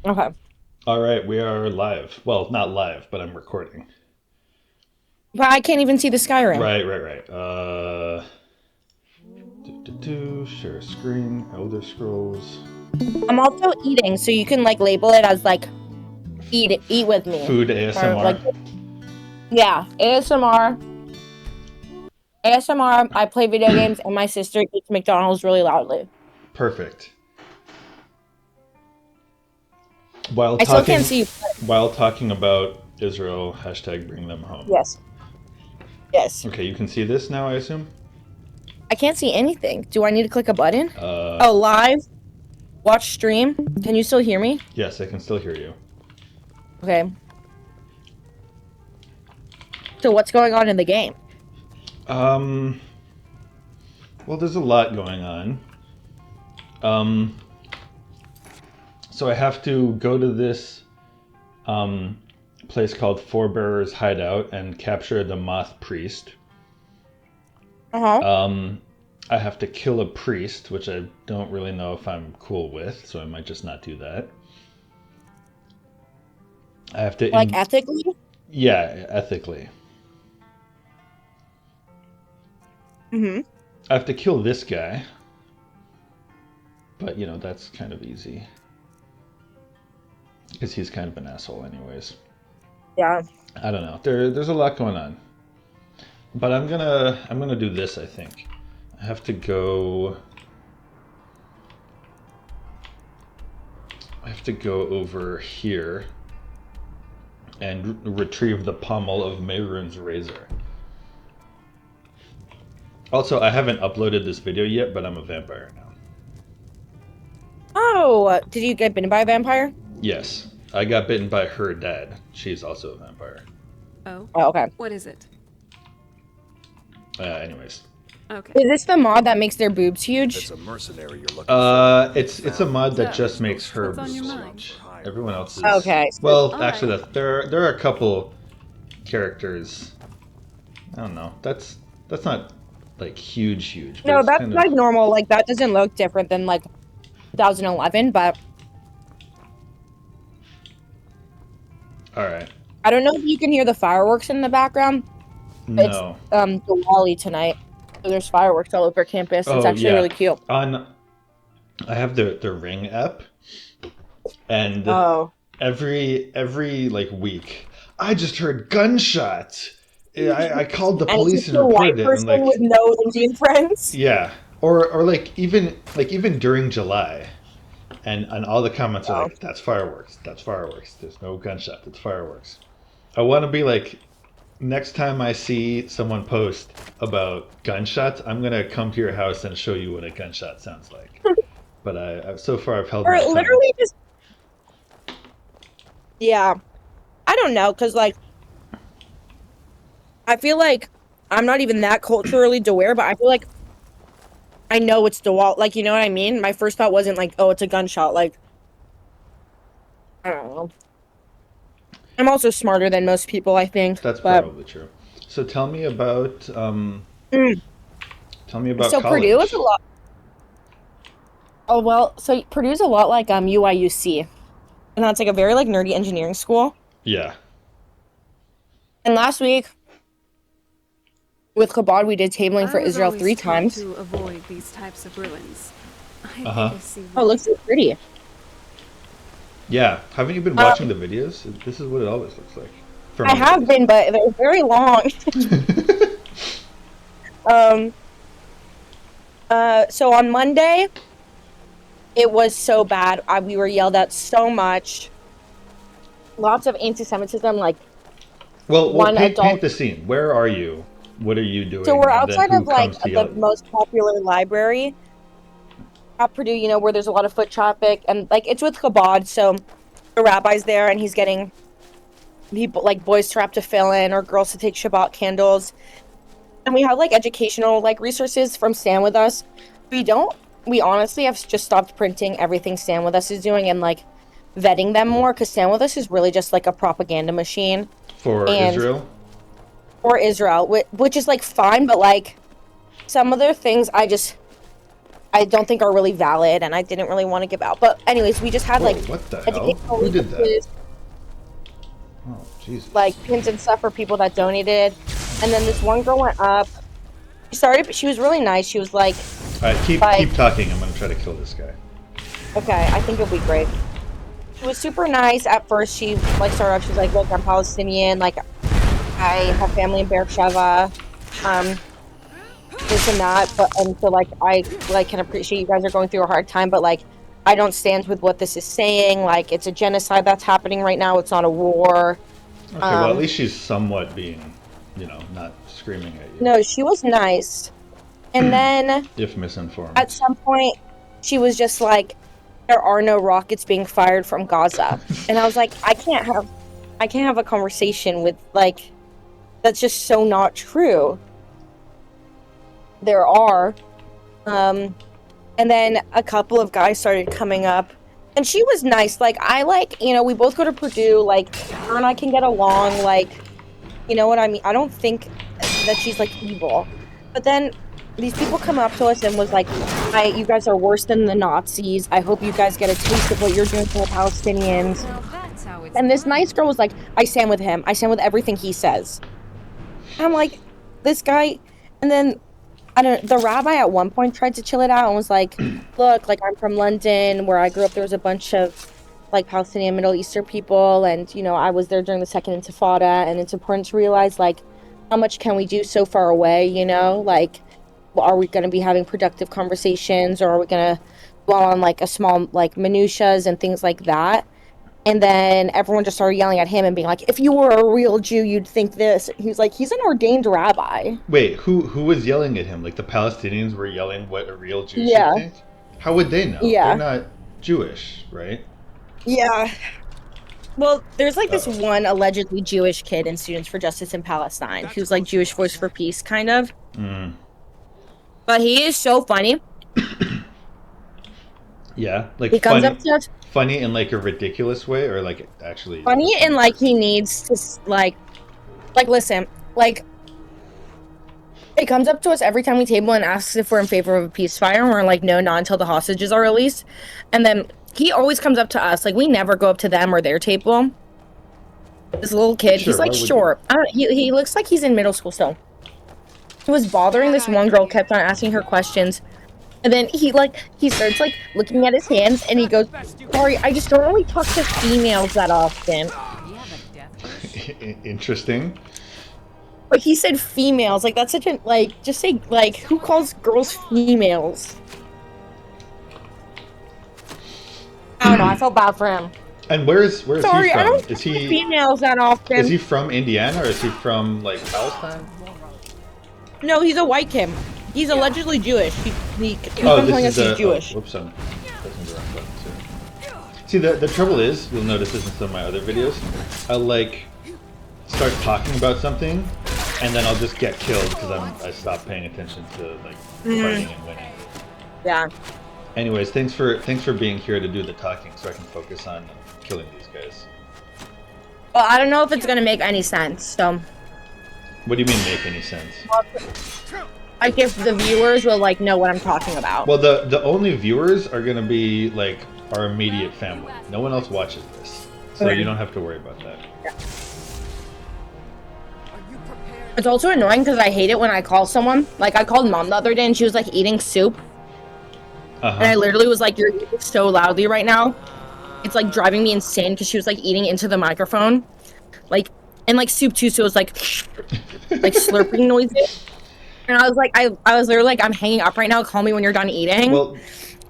Okay. All right, we are live. Well, not live, but I'm recording. But I can't even see the Skyrim. Right. Share screen. Elder Scrolls. I'm also eating, so you can like label it as like eat with me. Food Or ASMR. like yeah, ASMR. ASMR, I play video games and my sister eats McDonald's really loudly. Perfect. While I still can't talking, see you. while talking about Israel, hashtag bring them home. Yes. Yes. Okay, you can see this now, I assume. I can't see anything. Do I need to click a button? Uh, Oh, live. Watch stream. Can you still hear me? yes, I can still hear you. Okay. So what's going on in the game? Um, well, there's a lot going on. Um, so I have to go to this um, place called Forebearer's Hideout and capture the Moth Priest. Uh-huh. Um, I have to kill a priest, which I don't really know if I'm cool with, so I might just not do that. I have to, Like ethically? yeah, ethically. Mm-hmm. I have to kill this guy, but that's kind of easy because he's kind of an asshole, anyways. Yeah. I don't know. There's a lot going on, but I'm gonna do this. I think I have to go. I have to go over here and retrieve the pommel of Meyrun's razor. Also, I haven't uploaded this video yet, but I'm a vampire now. Oh, did you get bitten by a vampire? Yes, I got bitten by her dad. She's also a vampire. Oh, Oh, okay. what is it? Anyways, Okay. Is this the mod that makes their boobs huge? It's a mercenary you're looking for. it's a mod that So, just makes her what's on your boobs mind? huge. Everyone else is Okay. well. All Actually, right. there are a couple characters. I don't know. That's not like huge, but No, it's that's kind of like normal. Like that doesn't look different than like 2011, but all right. I don't know if you can hear the fireworks in the background. It's No. Diwali tonight. So there's fireworks all over campus. It's Oh actually yeah. really cute. On I have the Ring app, and Oh. every like week, I just heard gunshots. I called the And it's police just and a white reported it, and person with like no Indian friends. yeah, or like even during July, and all the comments are Oh. like, "That's fireworks. That's fireworks. There's no gunshot. That's fireworks." I want to be like, next time I see someone post about gunshots, I'm gonna come to your house and show you what a gunshot sounds like. But so far I've held Or my tongue. literally just yeah. I don't know, cause like I feel like I'm not even that culturally aware, but I feel like I know it's Diwali. Like you know what I mean? My first thought wasn't like, oh, it's a gunshot. Like I don't know. I'm also smarter than most people, I think. That's But probably true. So mm. tell me about So Purdue is a college. lot. Oh well, so Purdue's a lot like UIUC, and that's like a very like nerdy engineering school. Yeah. And last week with Kabod, we did tabling I for was Israel always three taught times. to avoid these types of ruins. I Uh think huh. I see Oh, it why. looks so pretty. Yeah. Haven't you been watching Um, the videos? This is what it always looks like, for I me at have least. been, but they're very long. Um, so on Monday, it was so bad. We were yelled at so much. Lots of anti-Semitism. Like Well, one paint adult. the scene. Where are you? What are you So doing? we're And then outside who of like comes to yell the at you? most popular library at Purdue. You know where there's a lot of foot traffic, and like it's with Chabad. So the rabbi's there, and he's getting people like boys trapped to fill in or girls to take Shabbat candles. And we have like educational like resources from Stand With Us. We don't. We honestly have just stopped printing everything Stand With Us is doing and like vetting them more because Stand With Us is really just like a propaganda machine For and Israel? for Israel, which is like fine, but like some other things I don't think are really valid, and I didn't really want to give out. But anyways, we just had Whoa, like what the hell? educational Who did that? resources, Oh, Jesus. like pins and stuff for people that donated. And then this one girl went up. She was really nice. She was like, All right, keep talking. I'm gonna try to kill this guy. okay, I think it'll be great. She was super nice at first. She like started off. She's like, look, I'm Palestinian. Like, I have family in Beersheba. This and that. And so like I like can appreciate you guys are going through a hard time, but like I don't stand with what this is saying. Like, it's a genocide that's happening right now. It's not a war. Okay, well, at least she's somewhat being, not screaming at you. No, she was nice. And then if misinformed. at some point, she was just like, there are no rockets being fired from Gaza. And I was like, I can't have a conversation with, like, that's just so not true. There are. And then a couple of guys started coming up. And she was nice. Like, we both go to Purdue. Like, her and I can get along. Like, you know what I mean? I don't think that she's, like, evil. But then these people come up to us and was like, you guys are worse than the Nazis. I hope you guys get a taste of what you're doing for the Palestinians. And this nice girl was like, I stand with him. I stand with everything he says. And I'm like, this guy. And then the rabbi at one point tried to chill it out and was like, look, like, I'm from London, where I grew up. There was a bunch of like Palestinian Middle Eastern people, and I was there during the second Intifada, and it's important to realize, like, how much can we do so far away, like, are we going to be having productive conversations, or are we going to dwell on like a small like minutiae and things like that? And then everyone just started yelling at him and being like, if you were a real Jew, you'd think this. He was like, he's an ordained rabbi. Wait, who was yelling at him? Like, the Palestinians were yelling what a real Jew Yeah. should think? How would they know? Yeah. They're not Jewish, right? Yeah. Well, there's like this one allegedly Jewish kid in Students for Justice in Palestine who's like Jewish Voice for Peace, kind of. Mm. But he is so funny. Yeah, like He comes up to us. Funny in like a ridiculous way, or like actually Funny and like he needs to like listen, like he comes up to us every time we table and asks if we're in favor of a ceasefire, and we're like, no, not until the hostages are released. And then he always comes up to us, like, we never go up to them or their table. This little kid, Sure, he's like why would short. He looks like he's in middle school still. He was bothering this one girl, kept on asking her questions. And then he starts like looking at his hands and he goes, sorry, I just don't really talk to females that often. Interesting. But he said females, like, that's such a, like, just say, like, who calls girls females? I don't know, I felt bad for him. And where's he from? Sorry, I don't is he females that often. Is he from Indiana, or is he from like Palestine? No, he's a white kid. He's allegedly Jewish. He's been telling us he's Jewish. Whoops, I'm pressing the wrong button too. See, the trouble is, you'll notice this in some of my other videos, I'll like start talking about something, and then I'll just get killed because I stopped paying attention to like fighting and winning. Yeah. Anyways, thanks for being here to do the talking, so I can focus on killing these guys. Well, I don't know if it's gonna make any sense, so. What do you mean make any sense? Like, if the viewers will like know what I'm talking about. Well, the only viewers are gonna be like our immediate family. No one else watches this, so you don't have to worry about that. Yeah. It's also annoying because I hate it when I call someone. Like, I called mom the other day and she was like eating soup. And I literally was like, you're eating so loudly right now. It's like driving me insane because she was like eating into the microphone. Like, and like soup too, so it was like slurping noises. And I was like, I was literally like, I'm hanging up right now. Call me when you're done eating. Well,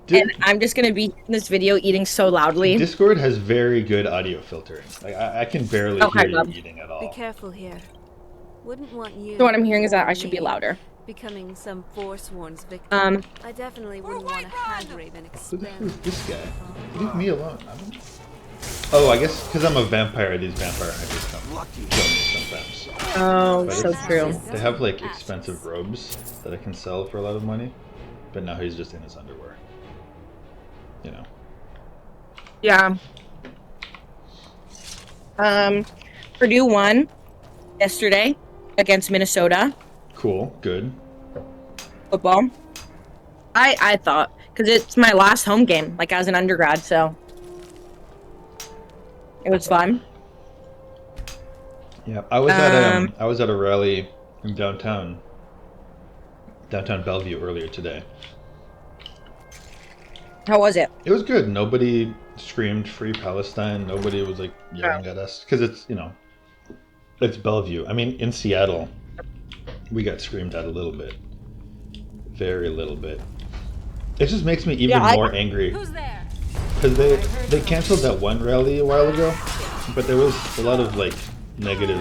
and I'm just gonna be in this video eating so loudly. Discord has very good audio filtering. Like, I can barely hear you eating at all. Be careful here. Wouldn't want you. So what I'm hearing is that I should be louder. Becoming some Forsworn's victim. I definitely wouldn't want a hand raven Who the hell is experiment. this guy? Leave me alone. I don't... Oh, I guess because I'm a vampire, these vampire hunters come kill me sometimes. Oh, But so true. They have like expensive robes that I can sell for a lot of money, but now he's just in his underwear. You know. Yeah. Purdue won yesterday against Minnesota. Cool. Good. Football. I thought, because it's my last home game, like as an undergrad, so it was fun. Yeah, I was at a rally in downtown Bellevue earlier today. How was it? It was good. Nobody screamed "Free Palestine." Nobody was like yelling at us because it's Bellevue. I mean, in Seattle, we got screamed at a little bit, very little bit. It just makes me even more angry. Who's there? Because they canceled that one rally a while ago, but there was a lot of like negative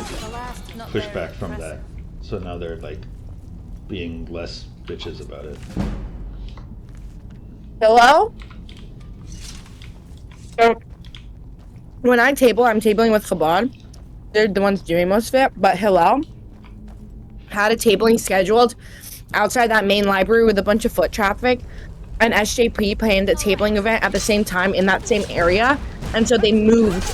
pushback from that. So now they're like being less bitches about it. Hello? So, when I table, I'm tabling with Chabad. They're the ones doing most of it, but Hillel had a tabling scheduled outside that main library with a bunch of foot traffic, and SJP planned a tabling event at the same time in that same area, and so they moved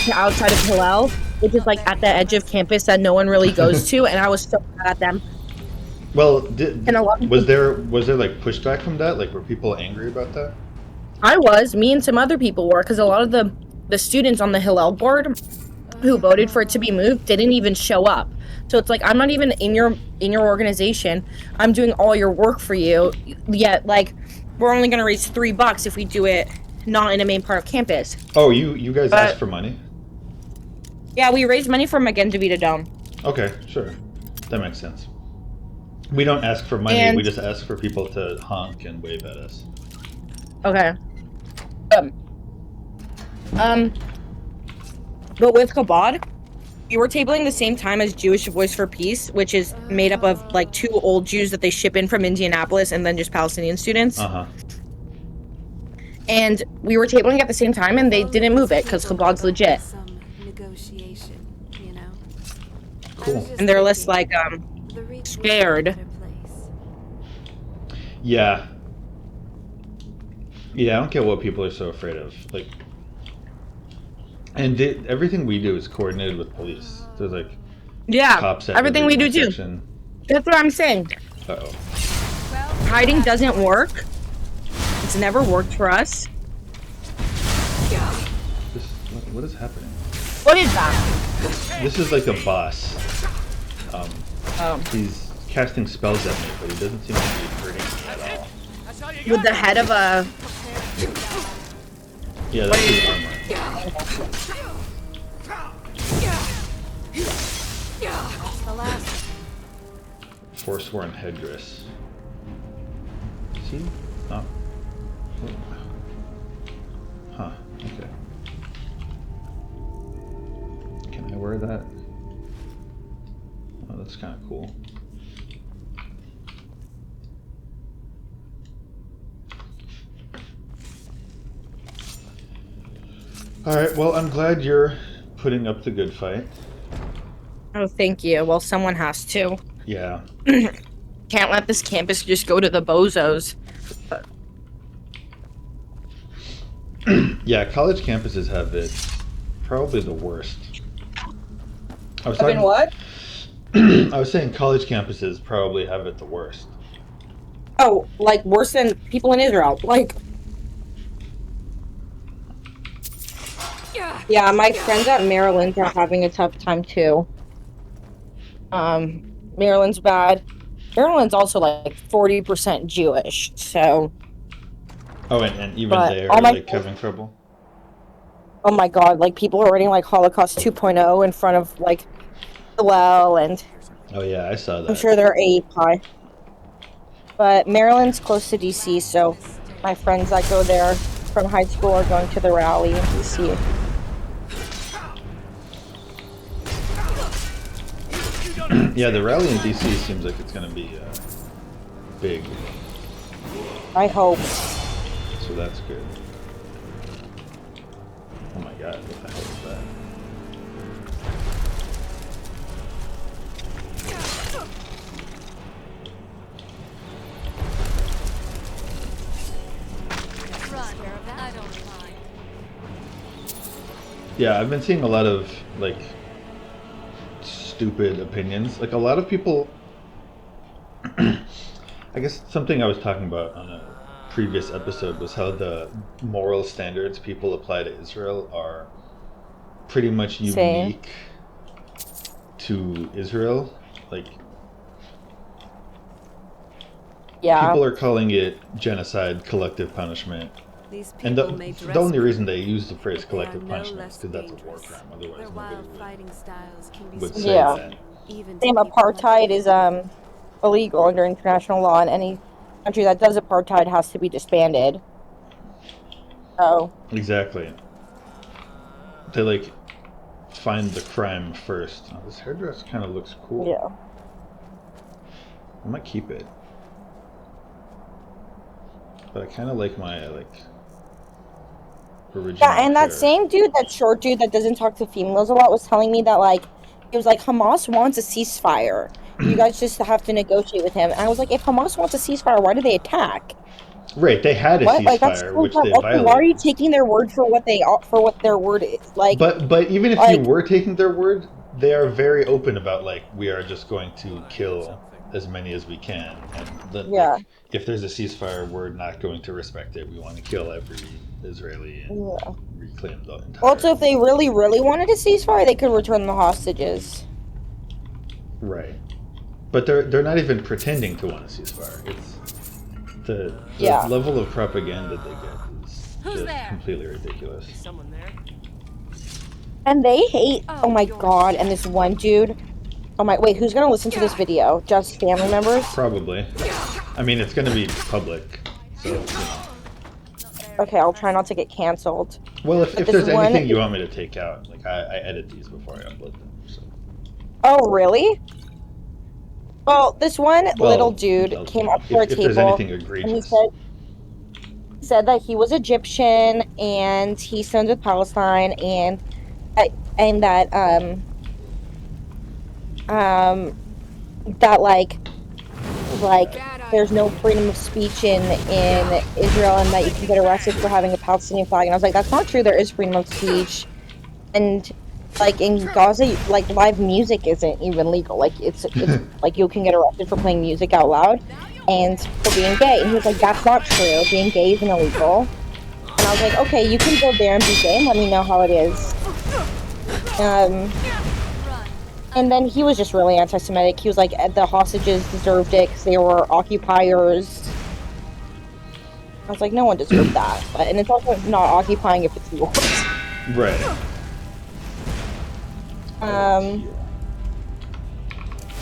to outside of Hillel, which is like at the edge of campus that no one really goes to, and I was so mad at them. Well, And a lot of was there like pushback from that? Like, were people angry about that? me and some other people were, because a lot of the students on the Hillel board who voted for it to be moved didn't even show up. So it's like, I'm not even in your organization. I'm doing all your work for you. Yet, like, we're only going to raise $3 if we do it not in a main part of campus. Oh, you guys asked for money? Yeah, we raised money for Magenta Vita Dome. Okay, sure. That makes sense. We don't ask for money, we just ask for people to honk and wave at us. Okay. But with Chabad, we were tabling the same time as Jewish Voice for Peace, which is made up of like 2 old Jews that they ship in from Indianapolis and then just Palestinian students. Uh-huh. And we were tabling at the same time, and they didn't move it because Chabad's legit. Some negotiation, you know. Cool. And they're less like scared. Yeah. Yeah, I don't get what people are so afraid of. Like, and everything we do is coordinated with police. There's like cops at everything we do too. intersection. That's what I'm saying. Uh-oh. Hiding doesn't work. It's never worked for us. What is happening? What is that? This is like a boss. He's casting spells at me, but he doesn't seem to be hurting me at all. With the head of a... Yeah, that's his armor. Forsworn headdress. See? Oh. Huh. Okay. Can I wear that? Oh, that's kind of cool. Alright, well, I'm glad you're putting up the good fight. Oh, thank you. Well, someone has to. Yeah. Can't let this campus just go to the bozos. Yeah, college campuses have it probably the worst. What? I was saying college campuses probably have it the worst. Oh, like worse than people in Israel. Like... Yeah, my friends at Maryland are having a tough time too. Maryland's bad. Maryland's also like 40% Jewish, so... Oh, and even But they're all my like having trouble? Oh my god, like people are writing like Holocaust 2.0 in front of like the well, and Oh yeah, I saw that. I'm sure they're API. But Maryland's close to DC, so my friends that go there from high school are going to the rally in DC. Yeah, the rally in DC seems like it's gonna be big, I hope. so that's good. Oh my god, what the hell is that? I don't mind. Yeah, I've been seeing a lot of like stupid opinions. Like a lot of people I guess something I was talking about on a previous episode was how the moral standards people apply to Israel are pretty much Same. unique to Israel. Like, Yeah. people are calling it genocide, collective punishment. These And people may dress the only pretty, reason they use the phrase but they collective are no punishment is less because that's a war dangerous. crime. Otherwise, Their nobody wild fighting styles can be would so say Yeah. that. even Same. to people like Apartheid is illegal under international law, and any country that does apartheid has to be disbanded. So Exactly. They like find the crime first. Oh, this hairdress kind of looks cool. yeah. I might keep it. But I kind of like my original. Yeah, and that hair. same dude, that short dude that doesn't talk to females a lot, was telling me that like he was like Hamas wants a ceasefire. You guys just have to negotiate with him. And I was like, if Hamas wants a ceasefire, why do they attack? Right, they had a What? Like that's ceasefire, so which dumb. they Also, why are you violated. taking their word for what their word is? But even if you like were taking their word, they are very open about like we are just going to kill as many as we can, and yeah. like, if there's a ceasefire, we're not going to respect it. We want to kill every Israeli and Yeah. reclaim the entire. Also, if they really, really wanted a ceasefire, they could return the hostages. Right, but they're not even pretending to want a ceasefire. It's the Yeah. level of propaganda they get is Who's just there? completely ridiculous. someone there. And they hate. Oh, Oh my you're god! And this one dude. Oh my. Wait, who's gonna listen to this video? Just family members? Probably. I mean, it's going to be public, so. You know. Okay, I'll try not to get canceled. Well, if this there's one- anything you want me to take out, like I edit these before I upload them. So. Oh really? Well, this one Well, little dude came up to our if there's table anything and he egregious. said that he was Egyptian and he stands with Palestine and that that like there's no freedom of speech in Israel and that you can get arrested for having a Palestinian flag. And I was like, that's not true. There is freedom of speech. And like in Gaza, like live music isn't even legal. Like it's like you can get arrested for playing music out loud and for being gay. And he was like, that's not true. Being gay isn't illegal. And I was like, okay, you can go there and be gay and let me know how it is. And then he was just really anti-Semitic. He was like, the hostages deserved it because they were occupiers. I was like, no one deserved that. And it's also not occupying if it's yours. Right.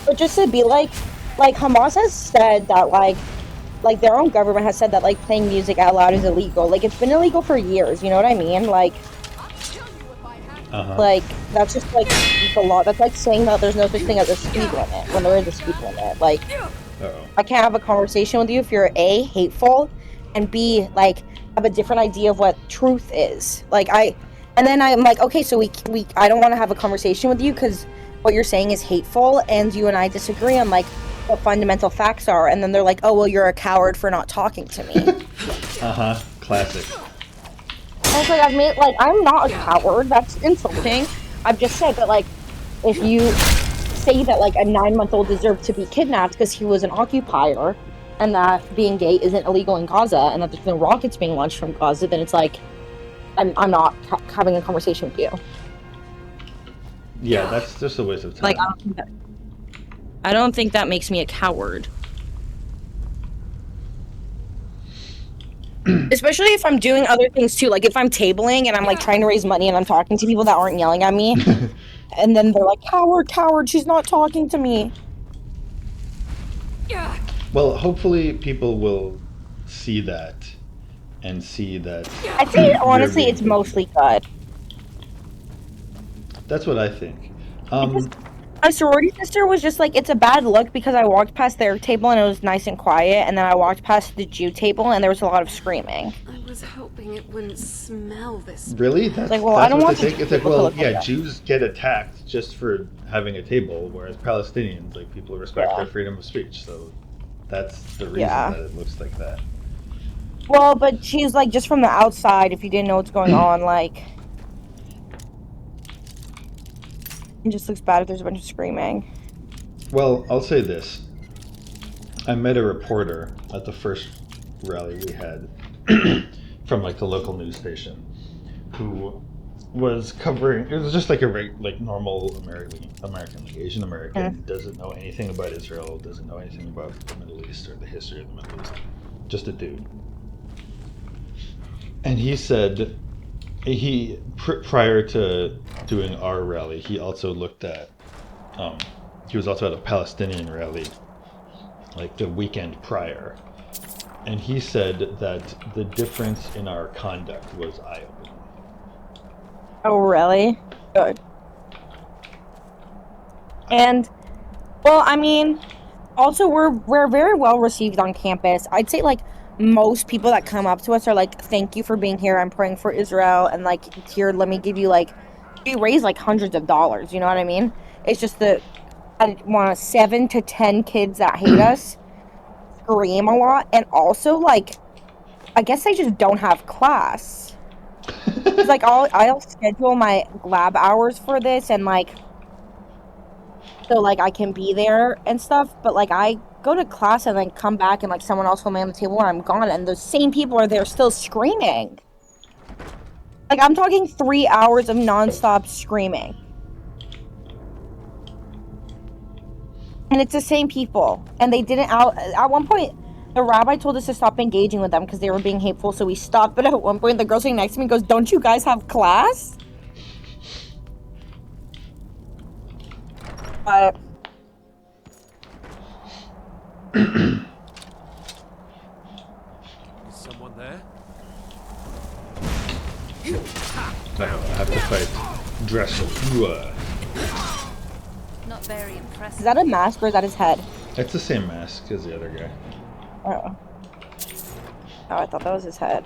But just to be like Hamas has said that like their own government has said that like playing music out loud is illegal. Like it's been illegal for years. You know what I mean? Like. Like that's just like the law. That's like saying that there's no such thing as a speed limit when there is a speed limit. Like, I can't have a conversation with you if you're A, hateful, and B, like have a different idea of what truth is. And then I'm like, okay, so I don't want to have a conversation with you because what you're saying is hateful, and you and I disagree on like what fundamental facts are. And then they're like, oh well, you're a coward for not talking to me. Classic. I was like, I'm not a coward. That's insulting. I've just said that, like, if you say that, like, a 9-month-old deserved to be kidnapped because he was an occupier, and that being gay isn't illegal in Gaza, and that there's no rockets being launched from Gaza, then it's like, I'm not having a conversation with you. Yeah, that's just a waste of time. Like, I don't think that makes me a coward. Especially if I'm doing other things too, like if I'm tabling and I'm like trying to raise money and I'm talking to people that aren't yelling at me, and then they're like, coward, she's not talking to me. Well, hopefully people will see that and see that. I think honestly it's mostly good. That's what I think. My sorority sister was just like, it's a bad look because I walked past their table and it was nice and quiet, and then I walked past the Jew table and there was a lot of screaming. I was hoping it wouldn't smell this. Really? That's, like, well, that's I don't what want they to think. It's like, well, look like yeah, that. Jews get attacked just for having a table, whereas Palestinians, like, people respect their freedom of speech. So that's the reason that it looks like that. Well, but she's like, just from the outside, if you didn't know what's going on, like, it just looks bad if there's a bunch of screaming. Well, I'll say this. I met a reporter at the first rally we had from like the local news station, who was covering. It was just like like normal American, like Asian American, doesn't know anything about Israel, doesn't know anything about the Middle East or the history of the Middle East, just a dude. And he said prior to doing our rally, he also looked at. He was also at a Palestinian rally, like the weekend prior, and he said that the difference in our conduct was eye-opening. Oh, really? Good. And, well, I mean, also we're very well received on campus. I'd say like most people that come up to us are like, "Thank you for being here. I'm praying for Israel." And like, here, let me give you like, we raise like hundreds of dollars. You know what I mean? It's just that I want 7 to 10 kids that hate us scream a lot, and also like, I guess I just don't have class. It's like I'll schedule my lab hours for this, and like, so like I can be there and stuff, but like I go to class and then come back and like someone else will man the table and I'm gone, and those same people are there still screaming. Like I'm talking 3 hours of nonstop screaming. And it's the same people. And they didn't out at one point the rabbi told us to stop engaging with them because they were being hateful, so we stopped. But at one point the girl sitting next to me goes, "Don't you guys have class?" But Is someone there? I have to fight Dressel. Not very impressive. is that a mask or is that his head? It's the same mask as the other guy. Oh. Oh, I thought that was his head.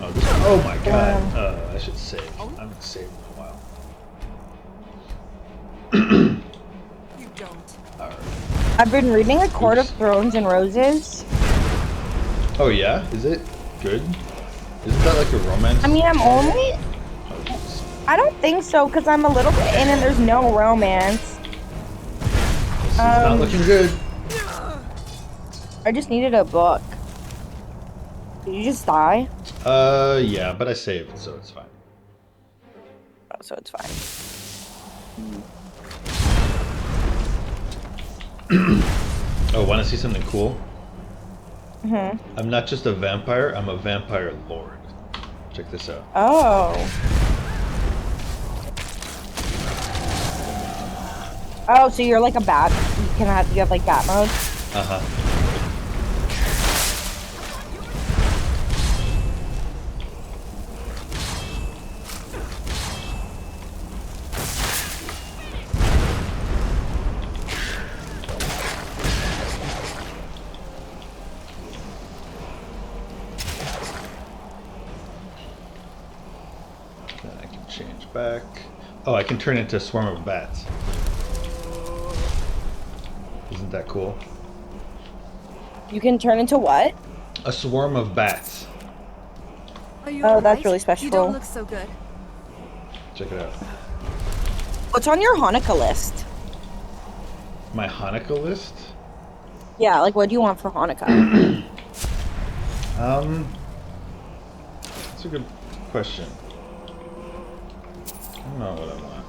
Oh my god. I should save. I haven't saved in a while. You don't. Alright. I've been reading A Court of Thrones and Roses. Oh yeah? Is it good? Isn't that like a romance? I mean, I'm only... Oh, Jesus. I don't think so, because I'm a little bit in and there's no romance. This is not looking good. I just needed a book. Did you just die? Yeah, but I saved, so it's fine. Oh, so it's fine. Oh, want to see something cool? Mm-hmm. I'm not just a vampire, I'm a vampire lord. Check this out. Oh. Oh, so you're like a bat. You have like bat mode? Uh-huh. Then I can change back. Oh, I can turn into a swarm of bats. Isn't that cool? You can turn into what? A swarm of bats. Are you Oh, that's alright? really You special. don't look so good. Check it out. What's on your Hanukkah list? My Hanukkah list? Yeah, like what do you want for Hanukkah? That's a good question. I don't know what I want.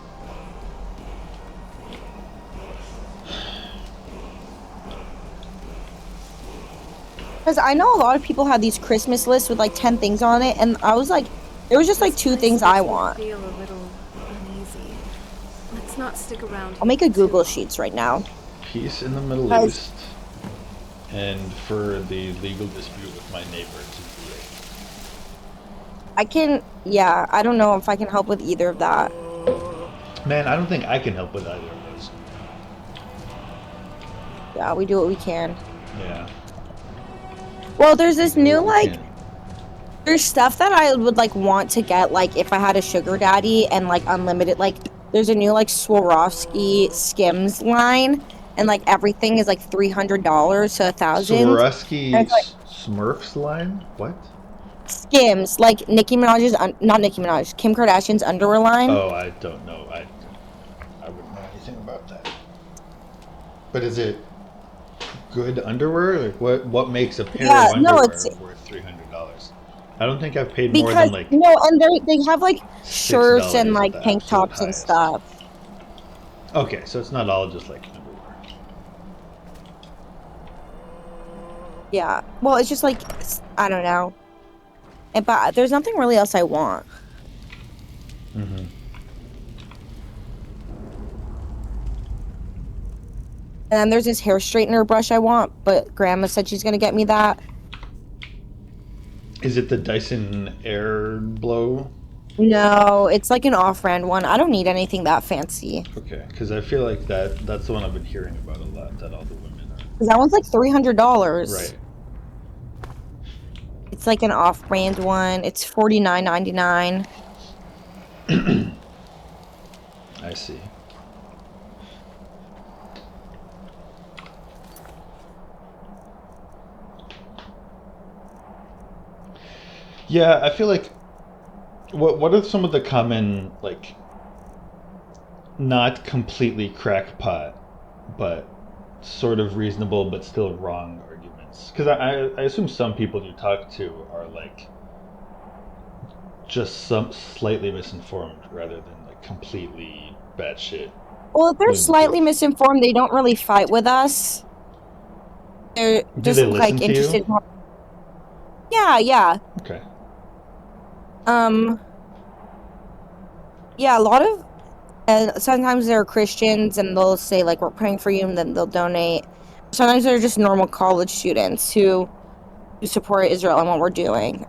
Because I know a lot of people have these Christmas lists with like 10 things on it, and I was like, there was just like 2 things I want. Feel a little uneasy. Let's not stick around. I'll make a Google Sheets right now. Peace in the Middle Guys. East, and for the legal dispute with my neighbor to I can, yeah, I don't know if I can help with either of that. Man, I don't think I can help with either of those. Yeah, we do what we can. Yeah. Well, there's this new, like, Can. there's stuff that I would, like, want to get, like, if I had a sugar daddy and, like, unlimited, like, there's a new, like, Swarovski Skims line, and, like, everything is, like, $300 to $1,000. Swarovski And it's like- Smurfs line? What? Skims, like, Nicki Minaj's, not Nicki Minaj, Kim Kardashian's underwear line. Oh, I don't know. I wouldn't know anything about that. But is it good underwear? Like what makes a pair Yeah, of no, underwear it's worth $300? I don't think I've paid more because than like no, and they have like shirts and $6 at like the tank absolute tops and highest. stuff. Okay, so it's not all just like underwear. Yeah. Well, it's just like I don't know. But there's nothing really else I want. Mm-hmm. And then there's this hair straightener brush I want, but Grandma said she's gonna get me that. Is it the Dyson Air Blow? No, it's like an off-brand one. I don't need anything that fancy. Okay, because I feel like that's the one I've been hearing about a lot. That all the women are. 'Cause that one's like $300. Right. It's like an off-brand one. It's $49.99. I see. Yeah, I feel like what are some of the common like not completely crackpot, but sort of reasonable but still wrong arguments? Because I assume some people you talk to are like just some slightly misinformed rather than like completely batshit Well, if they're slightly lunatics. misinformed, they don't really fight with us. They're Do just they listen like to you? interested. Yeah, yeah. Okay. Um, yeah, a lot of and sometimes they're Christians and they'll say like we're praying for you and then they'll donate. Sometimes they're just normal college students who support Israel and what we're doing.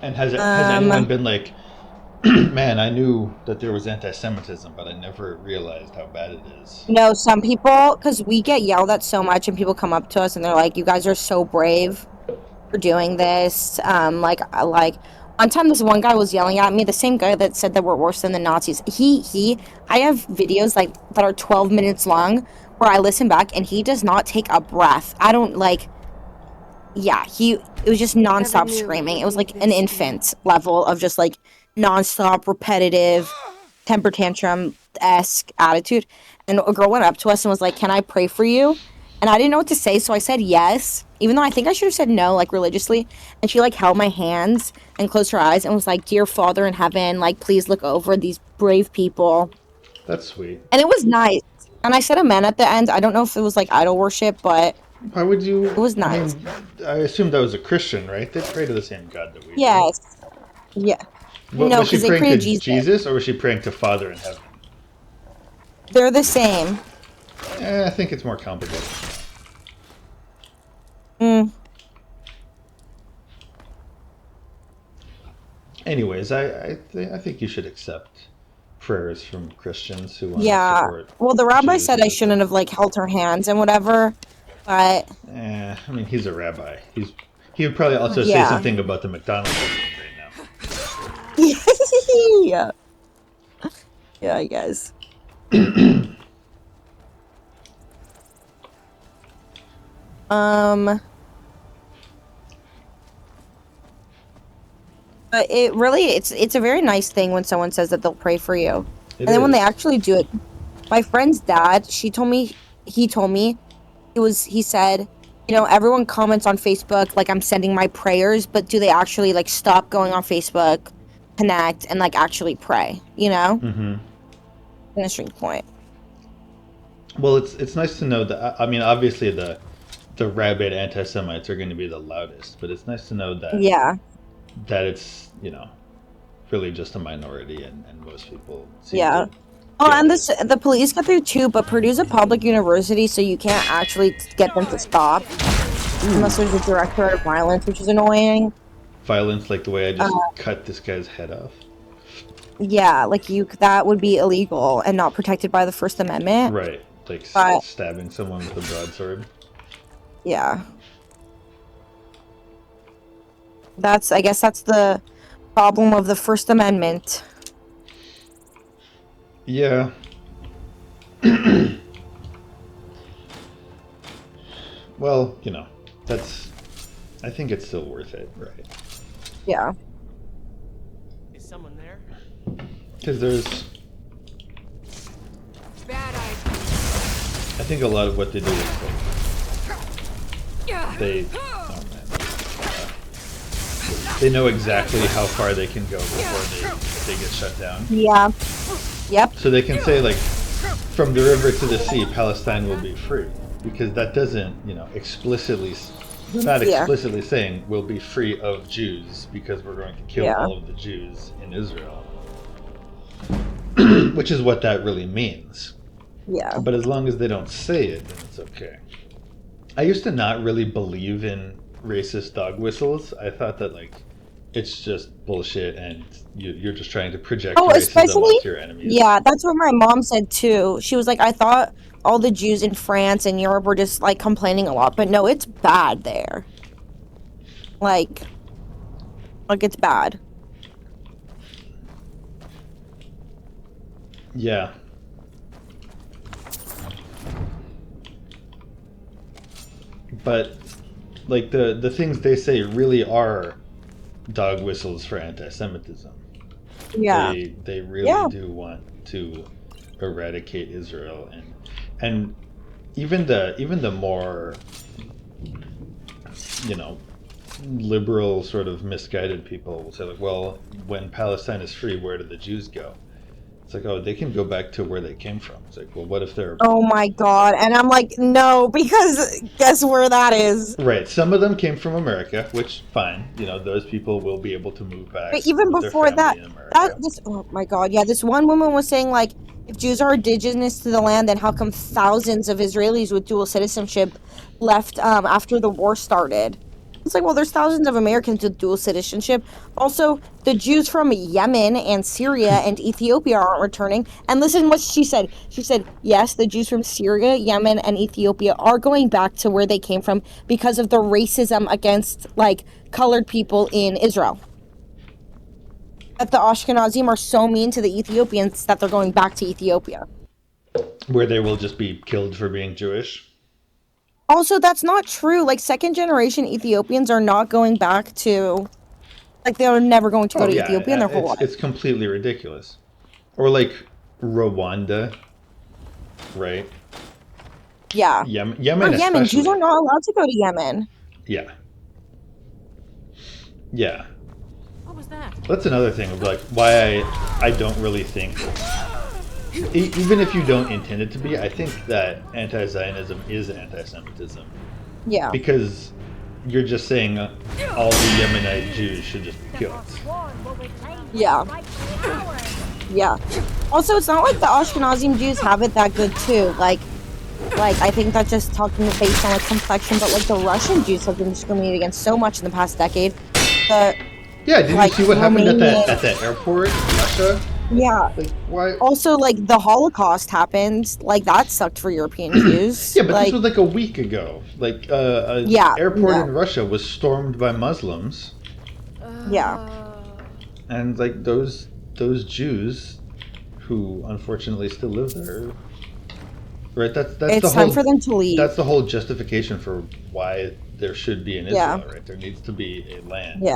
And has anyone Um, been like, man, I knew that there was anti-Semitism, but I never realized how bad it is. no, some people, because we get yelled at so much and people come up to us and they're like, you guys are so brave for doing this. Like one time this one guy was yelling at me, the same guy that said that we're worse than the Nazis. I have videos like that are 12 minutes long where I listen back and he does not take a breath. I don't like, yeah, it was just Never nonstop knew it screaming. would It was be like an this deep. infant level of just like nonstop, repetitive, temper tantrum-esque attitude. And a girl went up to us and was like, "Can I pray for you?" And I didn't know what to say, so I said yes, even though I think I should have said no, like religiously. And she like held my hands and closed her eyes and was like, "Dear Father in heaven, like please look over these brave people." That's sweet. And it was nice. And I said amen at the end. I don't know if it was like idol worship, but Why would you? it was I nice. mean, I assumed that was a Christian, right? They pray to the same God that we do. Yes. Yeah. But No, was she because they praying to created Jesus. Jesus or was she praying to Father in heaven? They're the same. I think it's more complicated. Mm, Anyways, I think you should accept prayers from Christians who want to yeah. support Well, the rabbi Jews said in I Israel. shouldn't have like held her hands and whatever, but I mean, he's a rabbi. He would probably also say yeah. something about the McDonald's right Yeah. Yeah, I guess. now. Um, but it's a very nice thing when someone says that they'll pray for you. It And then when they is. actually do it, my friend's dad, he told me he said, you know, everyone comments on Facebook like I'm sending my prayers, but do they actually like stop going on Facebook, connect, and like actually pray, you know? Mm-hmm. Finishing point. Well, it's nice to know that. I mean, obviously the rabid anti-Semites are going to be the loudest, but it's nice to know Yeah. that it's really just a minority, and most people seem Yeah. to Oh, get and it. the police get there too, but Purdue's a public university, so you can't actually get them to stop unless there's a direct threat of violence, which is annoying. Violence like the way I Uh, just cut this guy's head off. yeah, like that would be illegal and not protected by the First Amendment. Right, like But stabbing someone with a broadsword. yeah, I guess that's the problem of the First Amendment. Yeah. Well, that's. I think it's still worth it, right? Yeah. Is someone there? Because there's Bad idea. I think a lot of what they do is they know exactly how far they can go before they get shut down. Yeah. Yep. So they can say, like, from the river to the sea, Palestine will be free, because that doesn't, explicitly. They're not explicitly saying we'll be free of Jews because we're going to kill all of the Jews in Israel, which is what that really means. Yeah. But as long as they don't say it, then it's okay. I used to not really believe in racist dog whistles. I thought that, like, it's just bullshit and you're just trying to project racism onto your enemies. Yeah, that's what my mom said too. She was like, I thought all the Jews in France and Europe were just like complaining a lot, but no, it's bad there. Like it's bad. Yeah. But like the things they say really are dog whistles for anti-Semitism. Yeah. They really do want to eradicate Israel, and even the more liberal sort of misguided people will say, like, well, when Palestine is free, where do the Jews go? It's like, oh, they can go back to where they came from. It's like, well, what if they're... Oh my god. And I'm like, no, because guess where that is? Right. Some of them came from America, which, fine. Those people will be able to move back. But even before that, oh my god, yeah, this one woman was saying, like, if Jews are indigenous to the land, then how come thousands of Israelis with dual citizenship left after the war started? It's like, well, there's thousands of Americans with dual citizenship. Also, the Jews from Yemen and Syria and Ethiopia aren't returning. And listen what she said. She said, yes, the Jews from Syria, Yemen, and Ethiopia are going back to where they came from because of the racism against, like, colored people in Israel. That the Ashkenazim are so mean to the Ethiopians that they're going back to Ethiopia. Where they will just be killed for being Jewish? Also, that's not true. Like, second-generation Ethiopians are not going back to... Like, they're never going to go to Ethiopia in their whole life. It's completely ridiculous. Or, like, Rwanda, right? Yeah. Yemen Yemen. Jews are not allowed to go to Yemen. Yeah. Yeah. What was that? That's another thing of, like, why I don't really think... Even if you don't intend it to be, I think that anti-Zionism is anti-Semitism. Yeah. Because you're just saying all the Yemenite Jews should just be killed. Yeah. Yeah. Also, it's not like the Ashkenazim Jews have it that good, too. Like I think that's just talking based on, like, complexion, but, like, the Russian Jews have been discriminated against so much in the past decade. Yeah, did you see what happened at that airport in Russia? Yeah. Like, why? Also, like, the Holocaust happened. Like, that sucked for European Jews. Yeah, but this was like a week ago. Like, airport in Russia was stormed by Muslims. Yeah. And, like, those Jews who unfortunately still live there, right? That's it's time for them to leave. That's the whole justification for why there should be an Israel, right? There needs to be a land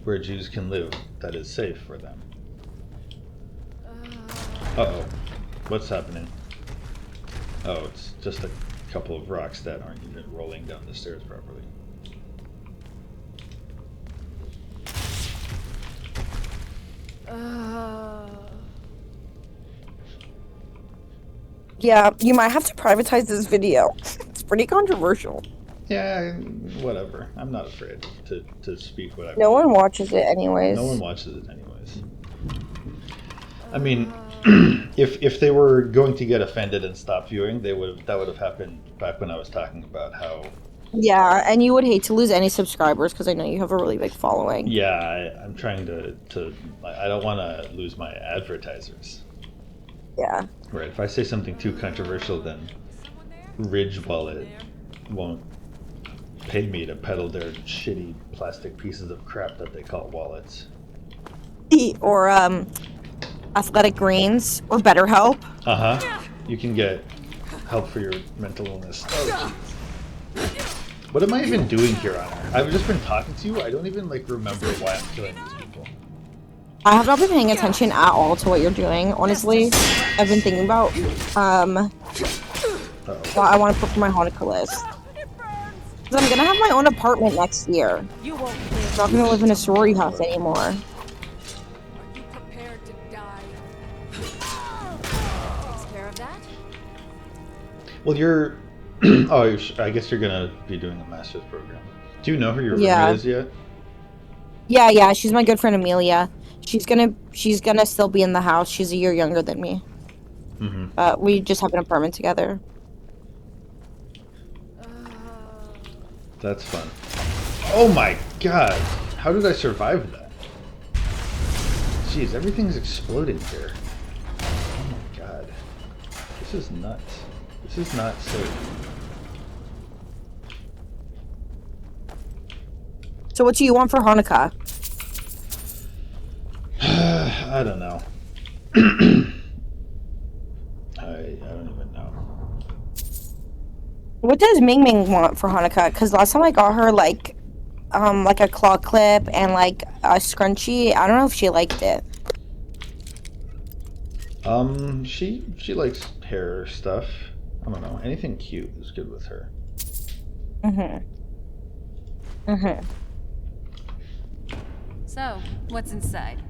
where Jews can live that is safe for them. Uh-oh. What's happening? Oh, it's just a couple of rocks that aren't even rolling down the stairs properly. Yeah, you might have to privatize this video. It's pretty controversial. Yeah, whatever. I'm not afraid to speak what I want. No one watches it anyways. No one watches it anyways. I mean, if they were going to get offended and stop viewing, that would have happened back when I was talking about how... Yeah, and you would hate to lose any subscribers because I know you have a really big following. Yeah, I'm trying to I don't want to lose my advertisers. Yeah. Right, if I say something too controversial, then Ridge Wallet won't pay me to peddle their shitty plastic pieces of crap that they call wallets. Or, Athletic Greens, or BetterHelp. Uh-huh. You can get help for your mental illness. Oh, jeez. What am I even doing here, Honor? I've just been talking to you. I don't even, like, remember why I'm killing these people. I have not been paying attention at all to what you're doing, honestly. I've been thinking about, Oh, Well, I want to put for my Hanukkah list. Because I'm gonna have my own apartment next year. You won't I'm live. not gonna live in a sorority house anymore. Are you prepared to die? Takes care of that. Well, you're. I guess you're gonna be doing a master's program. Do you know who your Yeah. roommate is yet? Yeah, she's my good friend Amelia. She's gonna still be in the house. She's a year younger than me. Mm-hmm. We just have an apartment together. That's fun. Oh my god! How did I survive that? Jeez, everything's exploding here. Oh my god. This is nuts. This is not safe. So what do you want for Hanukkah? I don't know. I don't even know. What does Ming Ming want for Hanukkah? Because last time I got her like a claw clip and like a scrunchie. I don't know if she liked it. She likes hair stuff. I don't know. Anything cute is good with her. So, what's inside?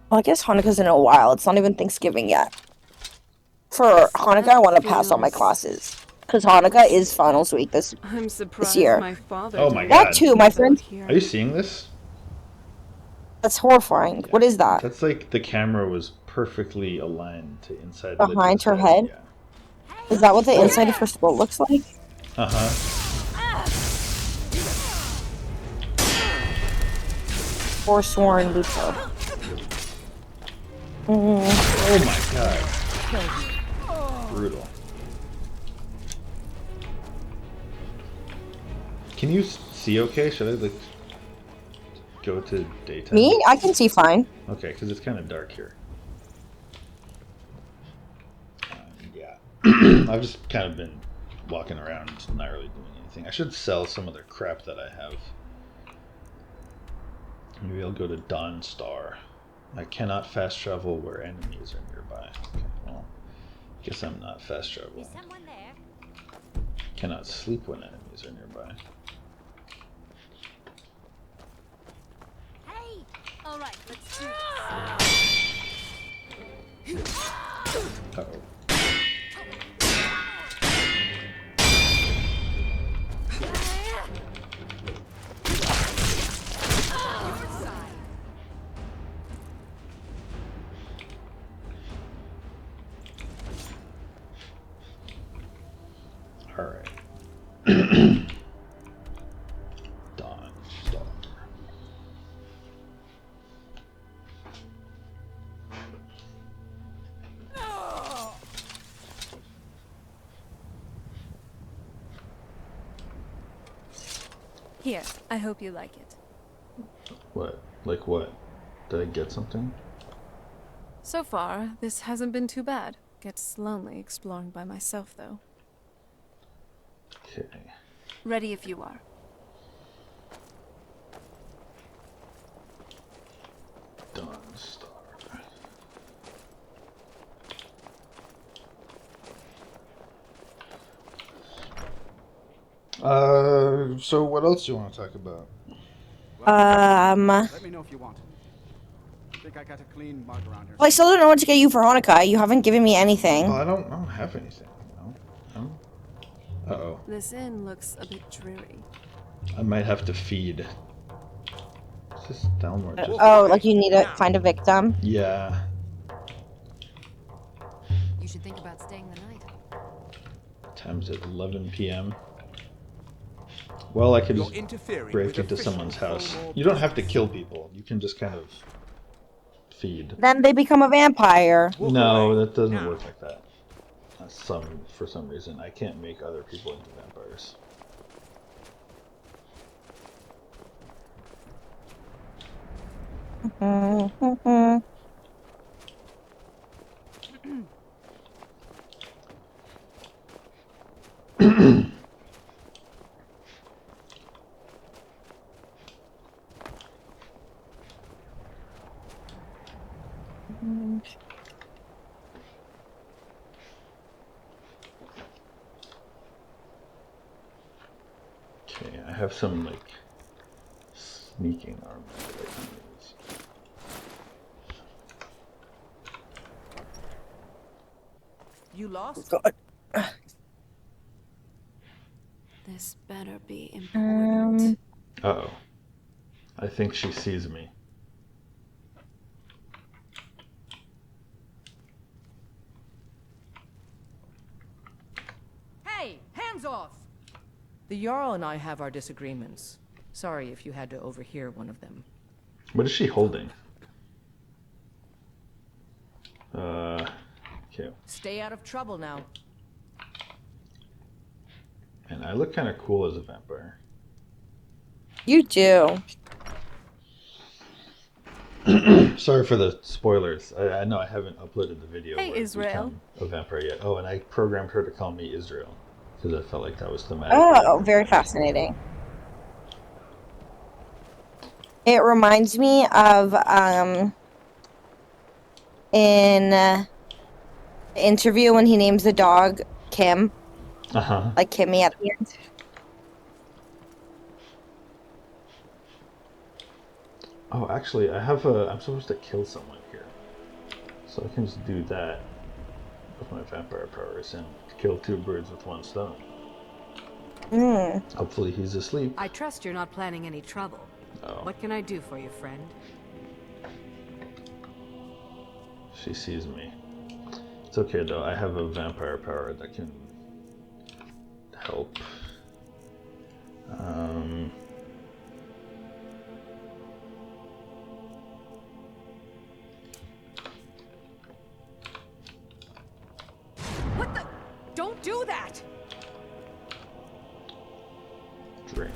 Well, I guess Hanukkah's in a while. It's not even Thanksgiving yet. For Hanukkah, I want to pass all my classes. Because Hanukkah is finals week I'm surprised year. my father. Oh my didn't God. That too, my out friend. here. Are you seeing this? That's horrifying. What is that? That's like the camera was perfectly aligned to inside Behind Lydia's her head? Yeah. Is that what the inside of her skull looks like? Uh-huh. Forsworn Lupo. Oh my god. Brutal. Can you see okay? Should I like go to daytime? Me? I can see fine. Okay, because it's kind of dark here. Yeah. I've just kind of been walking around, not really doing anything. I should sell some of the crap that I have. Maybe I'll go to Dawnstar. I cannot fast travel where enemies are nearby. Okay, well, guess I'm not fast traveling. Is someone there? Cannot sleep when enemies are nearby. Hey! All right, let's do Uh-oh. Alright. Dawnstar. Here, I hope you like it. What? Like what? Did I get something? So far, this hasn't been too bad. Gets lonely exploring by myself, though. Okay. Ready if you are. Dawnstar. So what else do you want to talk about? Let me know if you want. I think I got a clean mug around here. Well, I still don't know what to get you for Hanukkah. You haven't given me anything. Oh, I don't have anything. No. Uh-oh. This inn looks a bit dreary. I might have to feed. Is this Thelmore just... Oh, like you need to find a victim? Yeah. You should think about staying the night. Time's at 11 p.m. Well, I could You're just interfering break with into official someone's house. formal You don't have to kill people. You can just kind of feed. Then they become a vampire. Walk No, away. that doesn't Now. work like that. For some reason, I can't make other people into vampires. have some like sneaking armor that I can use. You lost? God. This better be important. Uh-oh. I think she sees me. Hey, hands off! The Jarl and I have our disagreements. Sorry if you had to overhear one of them. What is she holding? Okay. Stay out of trouble now. And I look kind of cool as a vampire. You do. Sorry for the spoilers. I know I haven't uploaded the video. Hey, where I Israel. become a vampire yet. Oh, and I programmed her to call me Israel because I felt like that was thematic. Oh, very fascinating. It reminds me of in the interview when he names the dog Kim, Uh-huh. like Kimmy at the end. Oh, actually, I'm supposed to kill someone here. So I can just do that with my vampire powers and kill two birds with one stone. Hopefully he's asleep. I trust you're not planning any trouble. Oh, What can I do for you, friend? she sees me. It's okay though, I have a vampire power that can help. What the? Don't do that! Drain.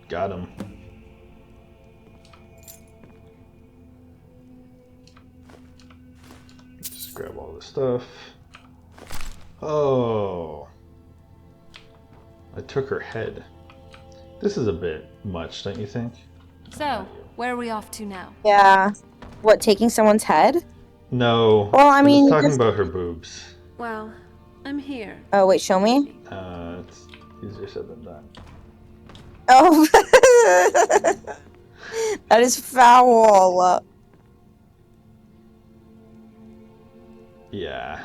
Got him. Just grab all this stuff. Oh. I took her head. This is a bit much, don't you think? So, where are we off to now? Yeah. What, taking someone's head? No. Well, I mean, was you talking just- about her boobs. Well, I'm here. Oh, wait, show me. It's easier said than done. Oh. That is foul. Yeah.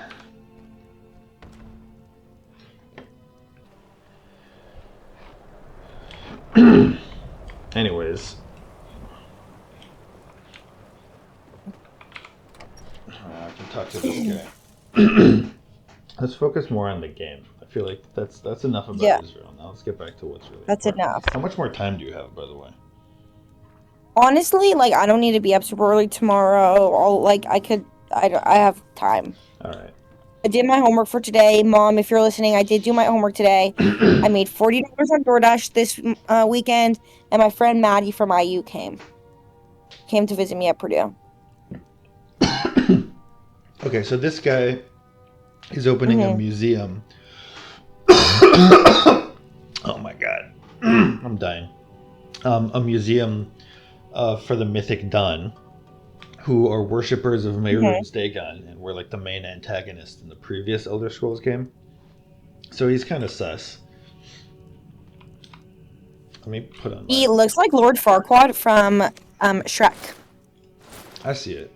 Anyways. I can talk to this guy. Let's focus more on the game. I feel like that's enough about Yeah. Israel. Now let's get back to what's really That's important. enough. How much more time do you have, by the way? Honestly, like, I don't need to be up super early tomorrow. I have time. All right. I did my homework for today. Mom, if you're listening, I did do my homework today. I made $40 on DoorDash this weekend, and my friend Maddie from IU came to visit me at Purdue. Okay, so this guy is opening a museum. Oh my god. I'm dying. A museum for the mythic Dun, who are worshippers of Mehrunes Dagon and were like the main antagonist in the previous Elder Scrolls game. So he's kind of sus. Let me put on He my... looks like Lord Farquaad from Shrek. I see it.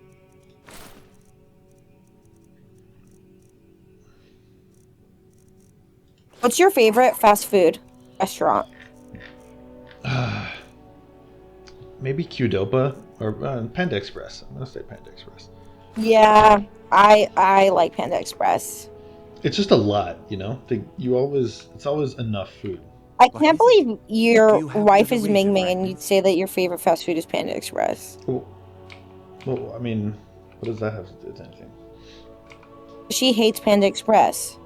What's your favorite fast food restaurant? Maybe Qdoba or Panda Express. I'm gonna say Panda Express. Yeah, I like Panda Express. It's just a lot, you know. It's always enough food. I can't believe your You have wife another is reason, Ming Ming right? and you'd say that your favorite fast food is Panda Express. Well, I mean, what does that have to do with anything? She hates Panda Express.